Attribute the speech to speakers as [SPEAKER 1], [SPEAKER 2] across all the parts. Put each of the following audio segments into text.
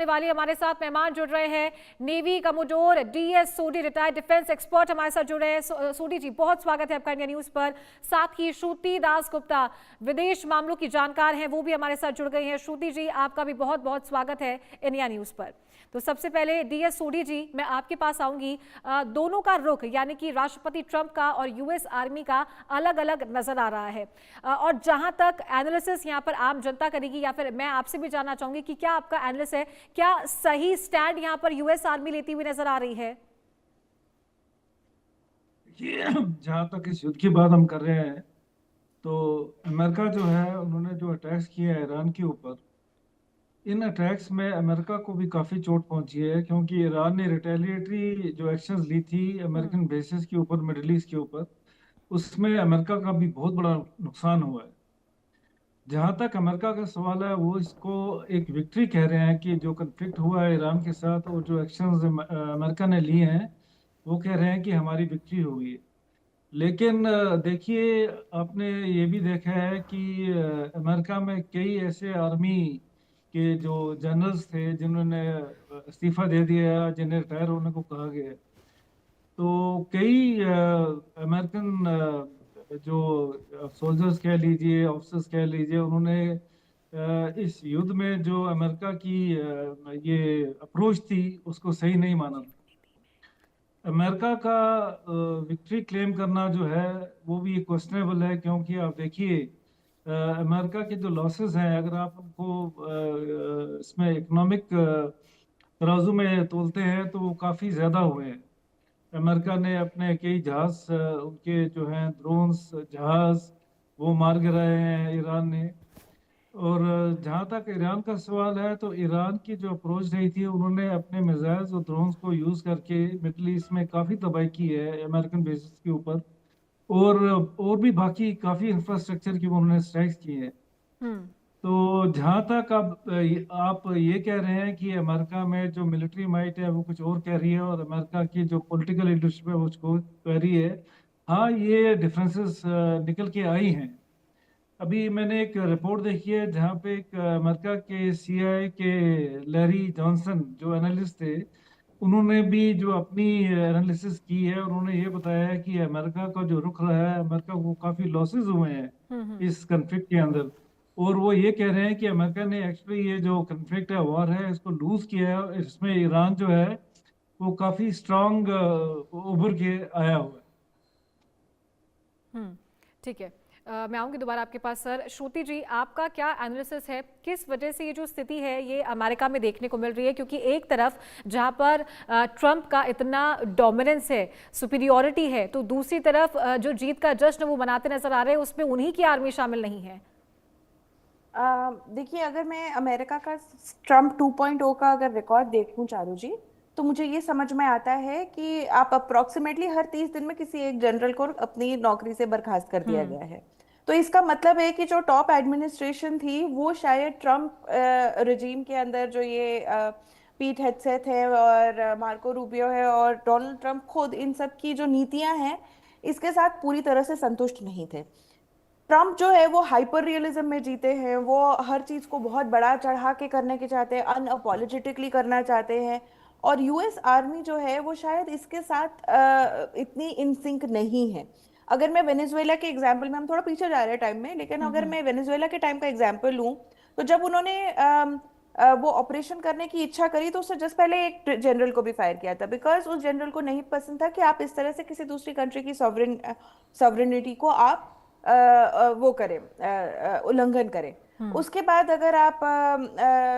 [SPEAKER 1] होने वाली है। हमारे साथ मेहमान जुड़ रहे हैं, नेवी कमोडोर DS सोडी, रिटायर्ड डिफेंस एक्सपर्ट हमारे साथ जुड़ रहे हैं। सोडी जी, बहुत स्वागत है आपका इंडिया न्यूज पर। साथ ही श्रुति दास गुप्ता, विदेश मामलों की जानकार हैं, वो भी हमारे साथ जुड़ गई हैं। श्रुति जी, आपका भी बहुत बहुत स्वागत है इंडिया न्यूज पर। तो सबसे पहले DS सोडी जी, मैं आपके पास आऊंगी। दोनों का रुख, यानी कि राष्ट्रपति ट्रंप का और US आर्मी का अलग अलग नजर आ रहा है, और जहां तक एनालिसिस यहाँ पर आम जनता करेगी, या फिर मैं आपसे भी जानना चाहूंगी कि क्या आपका एनालिसिस है, क्या सही स्टैंड यहाँ पर US आर्मी लेती हुई नजर आ रही है?
[SPEAKER 2] जहाँ तक इस युद्ध की बात हम कर रहे हैं, तो अमेरिका जो है, उन्होंने जो अटैक्स किया है ईरान के ऊपर, इन अटैक्स में अमेरिका को भी काफ़ी चोट पहुंची है, क्योंकि ईरान ने रिटेलिएटरी जो एक्शंस ली थी अमेरिकन बेसिस के ऊपर, मिडिल ईस्ट के ऊपर, उसमें अमेरिका का भी बहुत बड़ा नुकसान हुआ है। जहाँ तक अमेरिका का सवाल है, वो इसको एक विक्ट्री कह रहे हैं कि जो कन्फ्लिक्ट हुआ है ईरान के साथ और जो एक्शंस अमेरिका ने लिए हैं, वो कह रहे हैं कि हमारी विक्ट्री हुई है। लेकिन देखिए, आपने ये भी देखा है कि अमेरिका में कई ऐसे आर्मी के जो जनरल्स थे जिन्होंने इस्तीफा दे दिया, जिन्हें रिटायर होने को कहा गया है। तो कई अमेरिकन जो सोल्जर्स कह लीजिए, ऑफिसर्स कह लीजिए, उन्होंने इस युद्ध में जो अमेरिका की ये अप्रोच थी, उसको सही नहीं माना। अमेरिका का विक्ट्री क्लेम करना जो है, वो भी क्वेश्चनेबल है, क्योंकि आप देखिए अमेरिका के जो लॉसेस हैं, अगर आप उनको इसमें इकोनॉमिक तराजू में तोलते हैं, तो वो काफ़ी ज़्यादा हुए हैं। अमेरिका ने अपने कई जहाज, उनके जो हैं ड्रोन्स जहाज, वो मार गिराए हैं ईरान ने। और जहाँ तक ईरान का सवाल है, तो ईरान की जो अप्रोच रही थी, उन्होंने अपने मिसाइल्स और ड्रोन्स को यूज़ करके मिडल ईस्ट में काफ़ी तबाही की है अमेरिकन बेसिस के ऊपर। और भी बाकी काफ़ी इंफ्रास्ट्रक्चर की उन्होंने स्ट्राइक्स की है।
[SPEAKER 1] हम्म।
[SPEAKER 2] तो जहाँ तक आप ये कह रहे हैं कि अमेरिका में जो मिलिट्री माइट है वो कुछ और कह रही है, और अमेरिका की जो पॉलिटिकल लीडरशिप है वो कुछ और कह रही है। हाँ, ये डिफरेंसेस निकल के आई हैं। अभी मैंने एक रिपोर्ट देखी है, जहाँ पे एक अमेरिका के CIA के लैरी जॉनसन जो एनालिस्ट थे, उन्होंने भी जो अपनी एनालिसिस की है, उन्होंने ये बताया है कि अमेरिका का जो रुख रहा है, अमेरिका को काफ़ी लॉसेस हुए हैं
[SPEAKER 1] हम्म।
[SPEAKER 2] इस कन्फ्लिक्ट के अंदर। और वो ये कह रहे हैं कि अमेरिका ने एक्चुअली ये जो कन्फ्लिक्ट है, वॉर है, इसको लूज किया है, और इसमें ईरान जो है वो काफ़ी स्ट्रांग उभर के आया हुआ है।
[SPEAKER 1] ठीक है। मैं आऊंगी दोबारा आपके पास सर। श्रुति जी, आपका क्या एनालिसिस है, किस वजह से ये जो स्थिति है ये अमेरिका में देखने को मिल रही है? क्योंकि एक तरफ जहां पर ट्रंप का इतना डोमिनेंस है, सुपीरियॉरिटी है, तो दूसरी तरफ जो जीत का जश्न वो मनाते नजर आ रहे हैं, उसमें उन्हीं की आर्मी शामिल नहीं है।
[SPEAKER 3] देखिए, अगर मैं अमेरिका का ट्रम्प 2.0 का अगर रिकॉर्ड देखूं चारू जी, तो मुझे ये समझ में आता है कि आप अप्रोक्सीमेटली हर 30 दिन में किसी एक जनरल को अपनी नौकरी से बर्खास्त कर दिया गया है। तो इसका मतलब है कि जो टॉप एडमिनिस्ट्रेशन थी, वो शायद ट्रम्प रजीम के अंदर जो ये पीट हेगसेथ है और मार्को रूबियो है और डोनाल्ड ट्रंप खुद, इन सब की जो नीतियां हैं, इसके साथ पूरी तरह से संतुष्ट नहीं थे। ट्रम्प जो है वो हाइपर रियलिज्म में जीते हैं, वो हर चीज को बहुत बड़ा चढ़ा के करने के चाहते हैं, अनअपोलोजेटिकली करना चाहते हैं। और US आर्मी जो है वो शायद इसके साथ इतनी इन सिंक नहीं है। अगर मैं वेनेजुएला के एग्जाम्पल में, हम थोड़ा पीछे जा रहे हैं टाइम में, लेकिन अगर मैं वेनेजुएला के टाइम का एग्जाम्पल लूं, तो जब उन्होंने वो ऑपरेशन करने की इच्छा करी, तो उससे जस्ट पहले एक जनरल को भी फायर किया था, बिकॉज उस जनरल को नहीं पसंद था कि आप इस तरह से किसी दूसरी कंट्री की सॉवरेनिटी को आप वो करें, उल्लंघन करें। उसके बाद अगर आप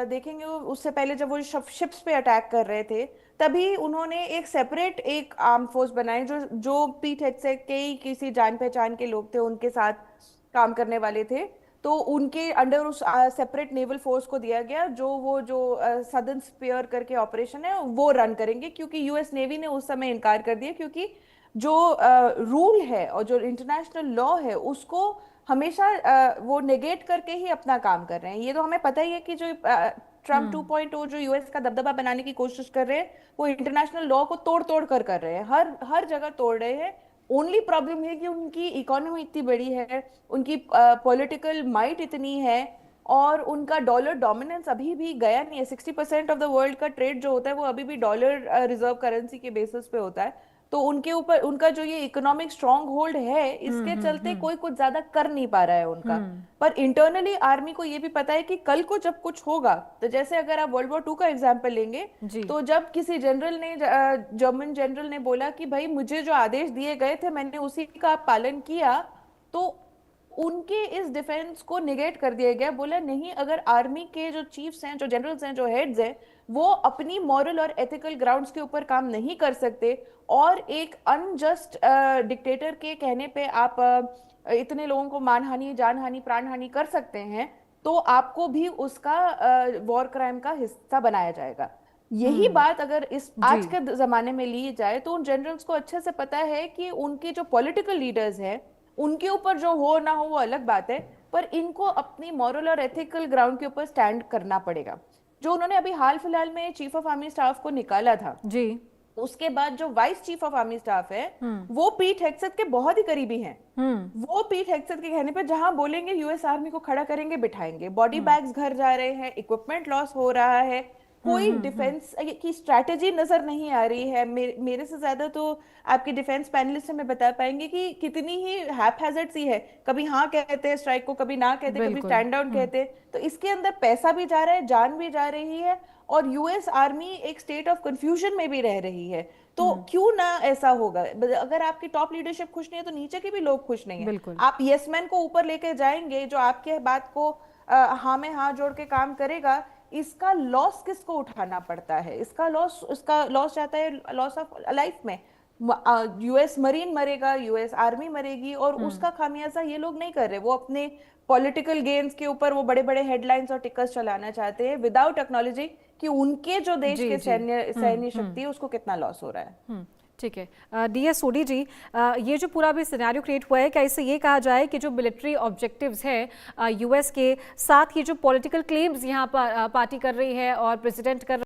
[SPEAKER 3] देखेंगे, उससे पहले जब वो शिप्स पे अटैक कर रहे थे, तभी उन्होंने एक सेपरेट एक आर्म फोर्स बनाई, जो जो पीट हेगसेथ के ही किसी जान पहचान के लोग थे, उनके साथ काम करने वाले थे। तो उनके अंडर उस सेपरेट नेवल फोर्स को दिया गया, जो वो जो सदर्न स्पीयर करके ऑपरेशन है वो रन करेंगे, क्योंकि US नेवी ने उस समय इनकार कर दिया, क्योंकि जो रूल है और जो इंटरनेशनल लॉ है उसको हमेशा वो नेगेट करके ही अपना काम कर रहे हैं। ये तो हमें पता ही है कि जो ट्रम्प 2.0 जो US का दबदबा बनाने की कोशिश कर रहे हैं, वो इंटरनेशनल लॉ को तोड़ तोड़ कर रहे हैं, हर हर जगह तोड़ रहे हैं। ओनली प्रॉब्लम है कि उनकी इकोनॉमी इतनी बड़ी है, उनकी पॉलिटिकल माइट इतनी है और उनका डॉलर डोमिनेंस अभी भी गया नहीं है। 60% ऑफ द वर्ल्ड का ट्रेड जो होता है वो अभी भी डॉलर रिजर्व करेंसी के बेसिस पे होता है। तो उनके ऊपर उनका जो ये इकोनॉमिक स्ट्रॉन्ग होल्ड है, इसके चलते कोई कुछ ज्यादा कर नहीं पा रहा है उनका। पर इंटरनली आर्मी को ये भी पता है कि कल को जब कुछ होगा, तो जैसे अगर आप वर्ल्ड वॉर 2 का एग्जांपल लेंगे,
[SPEAKER 1] जी।
[SPEAKER 3] तो जब किसी जनरल ने जर्मन जनरल ने बोला कि भाई मुझे जो आदेश दिए गए थे मैंने उसी का पालन किया, तो उनके इस डिफेंस को निगेट कर दिया गया। बोला नहीं, अगर आर्मी के जो चीफ्स हैं, जो जनरल्स हैं, जो हेड्स हैं, वो अपनी मॉरल और एथिकल ग्राउंड्स के ऊपर काम नहीं कर सकते और एक अनजस्ट डिक्टेटर के कहने पे आप इतने लोगों को मानहानि, जानहानि, प्राणहानि कर सकते हैं, तो आपको भी उसका वॉर क्राइम का हिस्सा बनाया जाएगा। यही बात अगर इस आज के जमाने में ली जाए तो उन जनरल्स को अच्छे से पता है कि उनके जो पॉलिटिकल लीडर्स हैं उनके ऊपर जो हो ना हो वो अलग बात है, पर इनको अपनी मॉरल और एथिकल ग्राउंड के ऊपर स्टैंड करना पड़ेगा। जो उन्होंने अभी हाल फिलहाल में चीफ ऑफ आर्मी स्टाफ को निकाला था
[SPEAKER 1] जी,
[SPEAKER 3] उसके बाद जो vice chief of army staff है वो पीट हेग्सेथ के बहुत ही करीबी हैं। वो पीट हेग्सेथ के कहने पे जहां बोलेंगे यूएस आर्मी को खड़ा करेंगे, बिठाएंगे। बॉडी बैग्स घर जा रहे हैं, इक्विपमेंट लॉस हो रहा है, कोई डिफेंस की स्ट्रैटेजी नजर नहीं आ रही है। मेरे से ज्यादा तो आपके डिफेंस पैनलिस्ट हमें बता पाएंगे कि कितनी ही हैपहैजर्ड सी है, कभी हाँ कहते हैं स्ट्राइक को, कभी ना कहते, कभी स्टैंड डाउन कहते हैं। तो इसके अंदर पैसा भी जा रहा है, जान भी जा रही है, और यूएस आर्मी एक स्टेट ऑफ कंफ्यूजन में भी रह रही है। तो क्यों ना ऐसा होगा? अगर आपकी टॉप लीडरशिप खुश नहीं है तो नीचे के भी लोग खुश नहीं है। आप यस मैन को ऊपर लेके जाएंगे जो आपके बात को हाँ में हाँ जोड़ के काम करेगा, इसका लॉस किसको उठाना पड़ता है? इसका लॉस जाता है लॉस ऑफ लाइफ में। यूएस मरीन मरेगा, यूएस आर्मी मरेगी, और उसका खामियाजा ये लोग नहीं कर रहे। वो अपने पॉलिटिकल गेन्स के ऊपर वो बड़े बड़े हेडलाइंस और टिकर्स चलाना चाहते हैं विदाउट एक्नॉलेजिंग कि उनके जो देश के सैन्य शक्ति है उसको कितना लॉस हो रहा है।
[SPEAKER 1] ठीक है। डीएस सोडी जी, ये जो पूरा भी सिनेरियो क्रिएट हुआ है, क्या इससे ये कहा जाए कि जो मिलिट्री ऑब्जेक्टिव्स हैं यूएस के साथ, ये जो पॉलिटिकल क्लेम्स यहाँ पर पार्टी कर रही है और प्रेसिडेंट कर